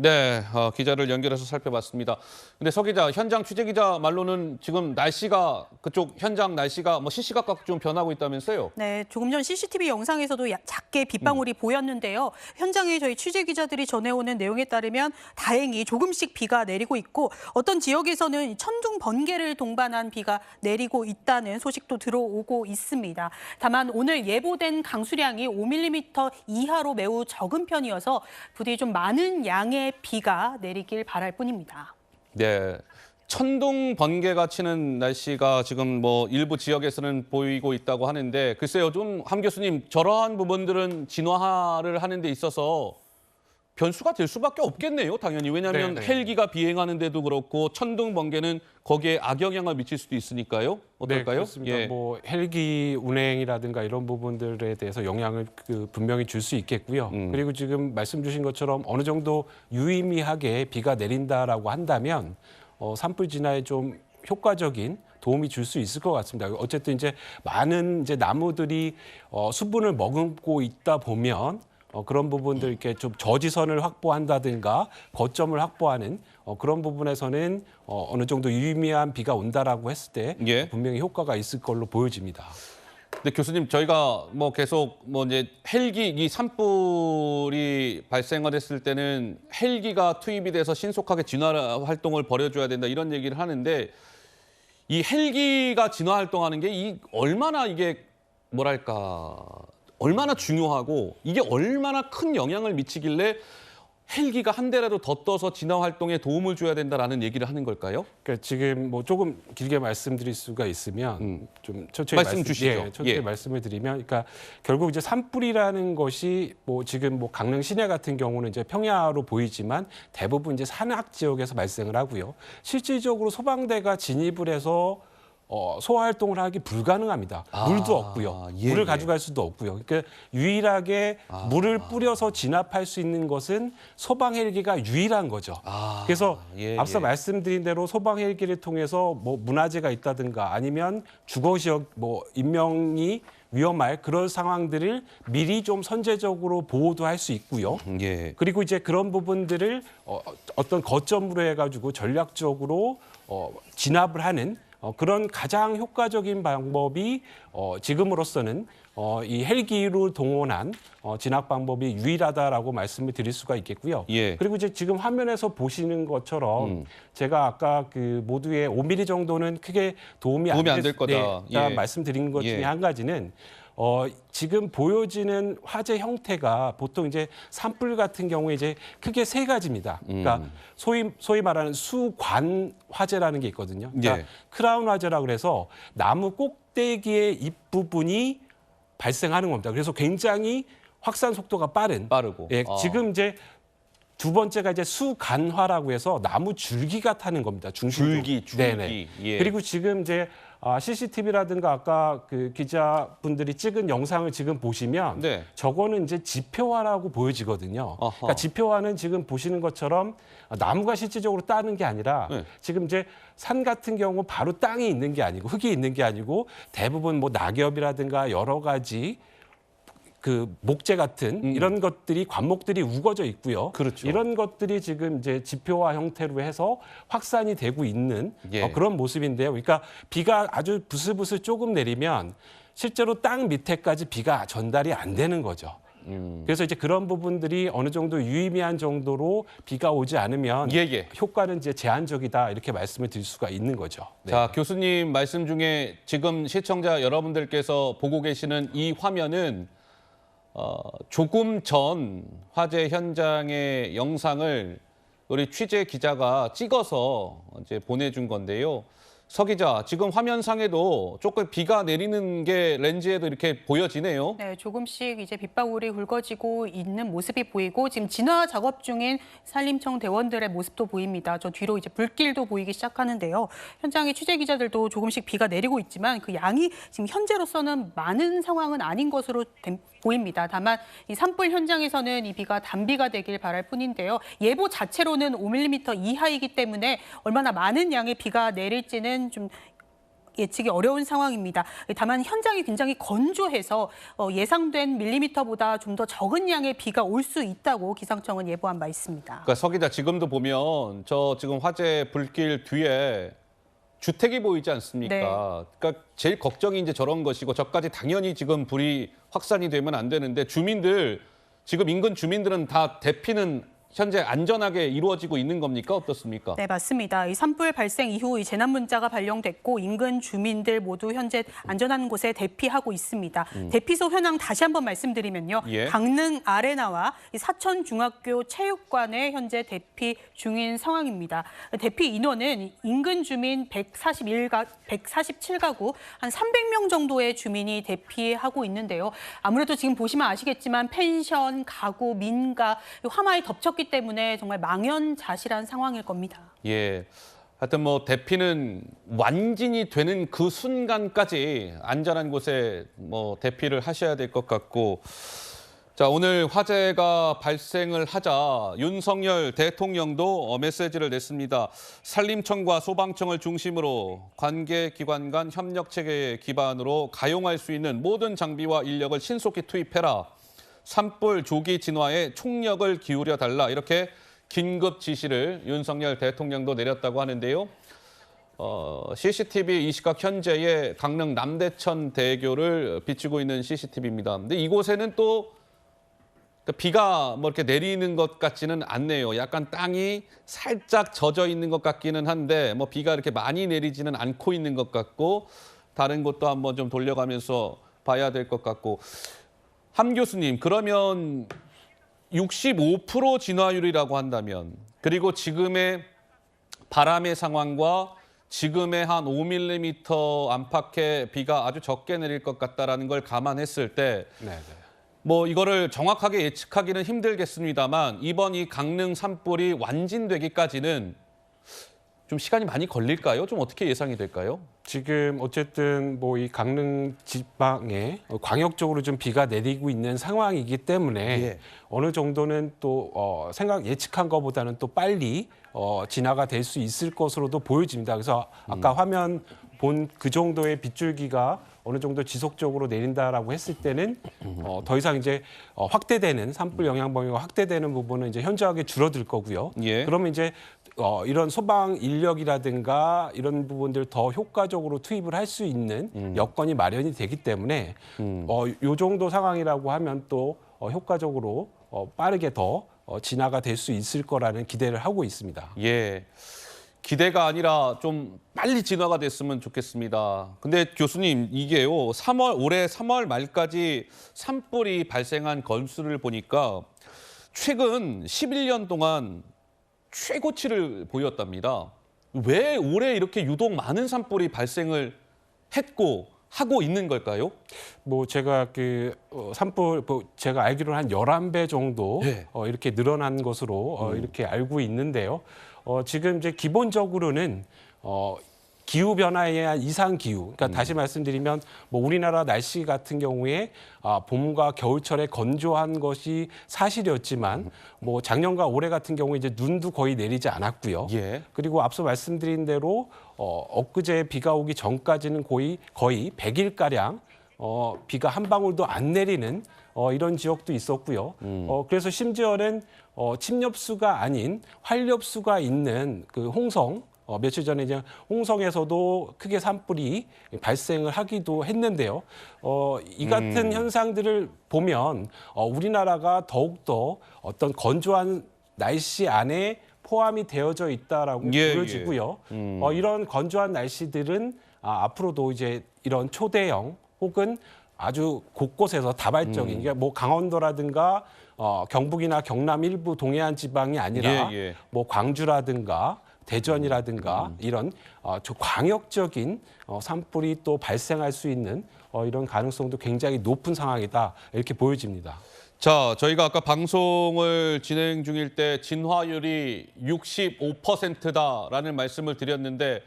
네, 기자를 연결해서 살펴봤습니다. 근데 서 기자, 현장 취재 기자 말로는 지금 날씨가 그쪽 현장 날씨가 뭐 시시각각 좀 변하고 있다면서요? 네, 조금 전 CCTV 영상에서도 작게 빗방울이 보였는데요. 현장에 저희 취재 기자들이 전해오는 내용에 따르면 다행히 조금씩 비가 내리고 있고 어떤 지역에서는 천둥 번개를 동반한 비가 내리고 있다는 소식도 들어오고 있습니다. 다만 오늘 예보된 강수량이 5mm 이하로 매우 적은 편이어서 부디 좀 많은 양의 비가 내리길 바랄 뿐입니다. 네. 천둥 번개가 치는 날씨가 지금 뭐 일부 지역에서는 보이고 있다고 하는데 글쎄요, 좀 함 교수님 저러한 부분들은 진화를 하는 데 있어서 변수가 될 수밖에 없겠네요, 당연히. 왜냐하면 헬기가 비행하는 데도 그렇고 천둥 번개는 거기에 악영향을 미칠 수도 있으니까요. 어떨까요? 네, 그렇습니다. 예. 뭐 헬기 운행이라든가 이런 부분들에 대해서 영향을 분명히 줄 수 있겠고요. 그리고 지금 말씀 주신 것처럼 어느 정도 유의미하게 비가 내린다라고 한다면 산불 진화에 좀 효과적인 도움이 줄 수 있을 것 같습니다. 어쨌든 이제 많은 이제 나무들이 수분을 머금고 있다 보면 그런 부분들 이렇게 좀 저지선을 확보한다든가 거점을 확보하는 그런 부분에서는 어느 정도 유의미한 비가 온다라고 했을 때 예. 분명히 효과가 있을 걸로 보여집니다. 근데 교수님, 저희가 뭐 계속 뭐 이제 헬기 이 산불이 발생을 했을 때는 헬기가 투입이 돼서 신속하게 진화 활동을 벌여줘야 된다 이런 얘기를 하는데 이 헬기가 진화 활동하는 게 얼마나 이게 뭐랄까 얼마나 중요하고 이게 얼마나 큰 영향을 미치길래 헬기가 한 대라도 더 떠서 진화 활동에 도움을 줘야 된다라는 얘기를 하는 걸까요? 그러니까 지금 뭐 조금 길게 말씀드릴 수가 있으면 좀 천천히 말씀 주시죠. 천천히 예. 말씀을 드리면, 그러니까 결국 이제 산불이라는 것이 뭐 지금 뭐 강릉 시내 같은 경우는 이제 평야로 보이지만 대부분 이제 산악 지역에서 발생을 하고요. 실질적으로 소방대가 진입을 해서 소화 활동을 하기 불가능합니다. 물도 없고요. 예, 물을 예. 가져갈 수도 없고요. 그러니까 유일하게 물을 뿌려서 진압할 수 있는 것은 소방 헬기가 유일한 거죠. 그래서 예, 앞서 예. 말씀드린 대로 소방 헬기를 통해서 뭐 문화재가 있다든가 아니면 주거 지역 뭐 인명이 위험할 그런 상황들을 미리 좀 선제적으로 보호도 할 수 있고요. 예. 그리고 이제 그런 부분들을 어떤 거점으로 해가지고 전략적으로 진압을 하는 그런 가장 효과적인 방법이 지금으로서는 이 헬기를 동원한 진압 방법이 유일하다라고 말씀을 드릴 수가 있겠고요. 예. 그리고 이제 지금 화면에서 보시는 것처럼 제가 아까 그 모두의 5mm 정도는 크게 도움이 안 될 거다. 예. 말씀드린 것 중에 예. 한 가지는 지금 보여지는 화재 형태가 보통 이제 산불 같은 경우에 이제 크게 세 가지입니다. 그러니까 소위 말하는 수관 화재라는 게 있거든요. 그러니까 예. 크라운 화재라고 그래서 나무 꼭대기의 잎부분이 발생하는 겁니다. 그래서 굉장히 확산 속도가 빠르고. 예, 지금 이제 두 번째가 이제 수간화라고 해서 나무 줄기가 타는 겁니다. 중심적으로. 줄기. 네네. 예. 그리고 지금 이제 CCTV라든가 아까 그 기자분들이 찍은 영상을 지금 보시면 네. 저거는 이제 지표화라고 보여지거든요. 아하. 그러니까 지표화는 지금 보시는 것처럼 나무가 실질적으로 따는 게 아니라 네. 지금 이제 산 같은 경우 바로 땅이 있는 게 아니고 흙이 있는 게 아니고 대부분 뭐 낙엽이라든가 여러 가지 그 목재 같은 이런 것들이 관목들이 우거져 있고요. 그렇죠. 이런 것들이 지금 이제 지표화 형태로 해서 확산이 되고 있는 예. 그런 모습인데요. 그러니까 비가 아주 부슬부슬 조금 내리면 실제로 땅 밑에까지 비가 전달이 안 되는 거죠. 그래서 이제 그런 부분들이 어느 정도 유의미한 정도로 비가 오지 않으면 예. 효과는 이제 제한적이다 이렇게 말씀을 드릴 수가 있는 거죠. 네. 자, 교수님 말씀 중에 지금 시청자 여러분들께서 보고 계시는 이 화면은 조금 전 화재 현장의 영상을 우리 취재 기자가 찍어서 이제 보내준 건데요. 서 기자, 지금 화면상에도 조금 비가 내리는 게 렌즈에도 이렇게 보여지네요. 네, 조금씩 이제 빗방울이 굵어지고 있는 모습이 보이고 지금 진화 작업 중인 산림청 대원들의 모습도 보입니다. 저 뒤로 이제 불길도 보이기 시작하는데요. 현장의 취재 기자들도 조금씩 비가 내리고 있지만 그 양이 지금 현재로서는 많은 상황은 아닌 것으로 보입니다. 다만 이 산불 현장에서는 이 비가 단비가 되길 바랄 뿐인데요. 예보 자체로는 5mm 이하이기 때문에 얼마나 많은 양의 비가 내릴지는 좀 예측이 어려운 상황입니다. 다만 현장이 굉장히 건조해서 예상된 밀리미터보다 좀 더 적은 양의 비가 올 수 있다고 기상청은 예보한 바 있습니다. 그러니까 서 기자, 지금도 보면 저 지금 화재 불길 뒤에 주택이 보이지 않습니까? 네. 그러니까 제일 걱정이 이제 저런 것이고, 저까지 당연히 지금 불이 확산이 되면 안 되는데, 지금 인근 주민들은 다 대피는 현재 안전하게 이루어지고 있는 겁니까? 어떻습니까? 네, 맞습니다. 이 산불 발생 이후 이 재난 문자가 발령됐고 인근 주민들 모두 현재 안전한 곳에 대피하고 있습니다. 대피소 현황 다시 한번 말씀드리면요. 예. 강릉 아레나와 이 사천중학교 체육관에 현재 대피 중인 상황입니다. 대피 인원은 인근 주민 147가구 한 300명 정도의 주민이 대피하고 있는데요. 아무래도 지금 보시면 아시겠지만 펜션, 가구, 민가, 화마에 덮쳤기 때문에 정말 망연자실한 상황일 겁니다. 예. 하여튼 뭐 대피는 완진이 되는 그 순간까지 안전한 곳에 뭐 대피를 하셔야 될 것 같고, 자, 오늘 화재가 발생을 하자 윤석열 대통령도 메시지를 냈습니다. 산림청과 소방청을 중심으로 관계 기관 간 협력 체계 기반으로 가용할 수 있는 모든 장비와 인력을 신속히 투입해라. 산불 조기 진화에 총력을 기울여 달라, 이렇게 긴급 지시를 윤석열 대통령도 내렸다고 하는데요. CCTV 이 시각 현재의 강릉 남대천 대교를 비추고 있는 CCTV입니다. 근데 이곳에는 또 비가 뭐 이렇게 내리는 것 같지는 않네요. 약간 땅이 살짝 젖어 있는 것 같기는 한데, 뭐 비가 이렇게 많이 내리지는 않고 있는 것 같고, 다른 곳도 한번 좀 돌려가면서 봐야 될 것 같고. 함 교수님, 그러면 65% 진화율이라고 한다면, 그리고 지금의 바람의 상황과 지금의 한 5mm 안팎의 비가 아주 적게 내릴 것 같다라는 걸 감안했을 때, 뭐 이거를 정확하게 예측하기는 힘들겠습니다만, 이번 이 강릉 산불이 완진되기까지는 좀 시간이 많이 걸릴까요? 좀 어떻게 예상이 될까요? 지금 어쨌든 뭐 이 강릉 지방에 광역적으로 좀 비가 내리고 있는 상황이기 때문에 예. 어느 정도는 또 예측한 것보다는 또 빨리 진화가 될 수 있을 것으로도 보여집니다. 그래서 아까 화면 본 그 정도의 빗줄기가 어느 정도 지속적으로 내린다라고 했을 때는 더 이상 이제 확대되는 산불 영향 범위가 확대되는 부분은 이제 현저하게 줄어들 거고요. 예. 그러면 이제 이런 소방 인력이라든가 이런 부분들 더 효과적으로 투입을 할 수 있는 여건이 마련이 되기 때문에 요 정도 상황이라고 하면 또 효과적으로 빠르게 더 진화가 될 수 있을 거라는 기대를 하고 있습니다. 예. 기대가 아니라 좀 빨리 진화가 됐으면 좋겠습니다. 근데 교수님, 이게요, 올해 3월 말까지 산불이 발생한 건수를 보니까 최근 11년 동안 최고치를 보였답니다. 왜 올해 이렇게 유독 많은 산불이 발생을 하고 있는 걸까요? 뭐 제가 산불 제가 알기로는 한 11배 정도 네. 이렇게 늘어난 것으로 이렇게 알고 있는데요. 지금 이제 기본적으로는 기후 변화에 의한 이상 기후. 그러니까 다시 말씀드리면 뭐 우리나라 날씨 같은 경우에 봄과 겨울철에 건조한 것이 사실이었지만 뭐 작년과 올해 같은 경우에 이제 눈도 거의 내리지 않았고요. 예. 그리고 앞서 말씀드린 대로 엊그제 비가 오기 전까지는 거의 100일가량 비가 한 방울도 안 내리는 이런 지역도 있었고요. 그래서 심지어는 침엽수가 아닌 활엽수가 있는 그 홍성, 며칠 전에 이제 홍성에서도 크게 산불이 발생을 하기도 했는데요. 이 같은 현상들을 보면 우리나라가 더욱더 어떤 건조한 날씨 안에 포함이 되어져 있다라고 보여지고요. 이런 건조한 날씨들은 앞으로도 이제 이런 초대형 혹은 아주 곳곳에서 다발적인, 그러니까 뭐 강원도라든가 경북이나 경남 일부 동해안 지방이 아니라 뭐 광주라든가 대전이라든가 이런 광역적인 산불이 또 발생할 수 있는 이런 가능성도 굉장히 높은 상황이다, 이렇게 보여집니다. 자, 저희가 아까 방송을 진행 중일 때 진화율이 65%다라는 말씀을 드렸는데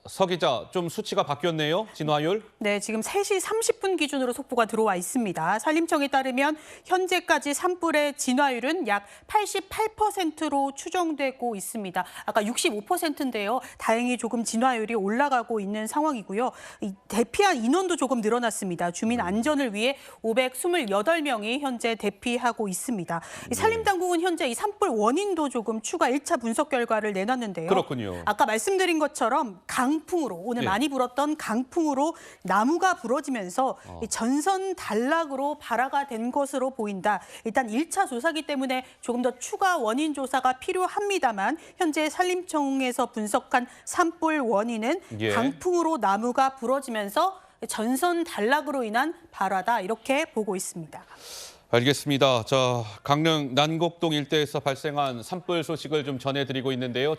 서 기자, 좀 수치가 바뀌었네요. 진화율. 네, 지금 3시 30분 기준으로 속보가 들어와 있습니다. 산림청에 따르면 현재까지 산불의 진화율은 약 88%로 추정되고 있습니다. 아까 65%인데요. 다행히 조금 진화율이 올라가고 있는 상황이고요. 이 대피한 인원도 조금 늘어났습니다. 주민 안전을 위해 528명이 현재 대피하고 있습니다. 이 산림당국은 현재 이 산불 원인도 조금 추가 1차 분석 결과를 내놨는데요. 그렇군요. 아까 말씀드린 것처럼 강풍으로 오늘 네. 많이 불었던 강풍으로 나무가 부러지면서 이 전선 단락으로 발화가 된 것으로 보인다. 일단 1차 조사기 때문에 조금 더 추가 원인 조사가 필요합니다만 현재 산림청에서 분석한 산불 원인은 예. 강풍으로 나무가 부러지면서 전선 단락으로 인한 발화다 이렇게 보고 있습니다. 알겠습니다. 자, 강릉 난곡동 일대에서 발생한 산불 소식을 좀 전해드리고 있는데요.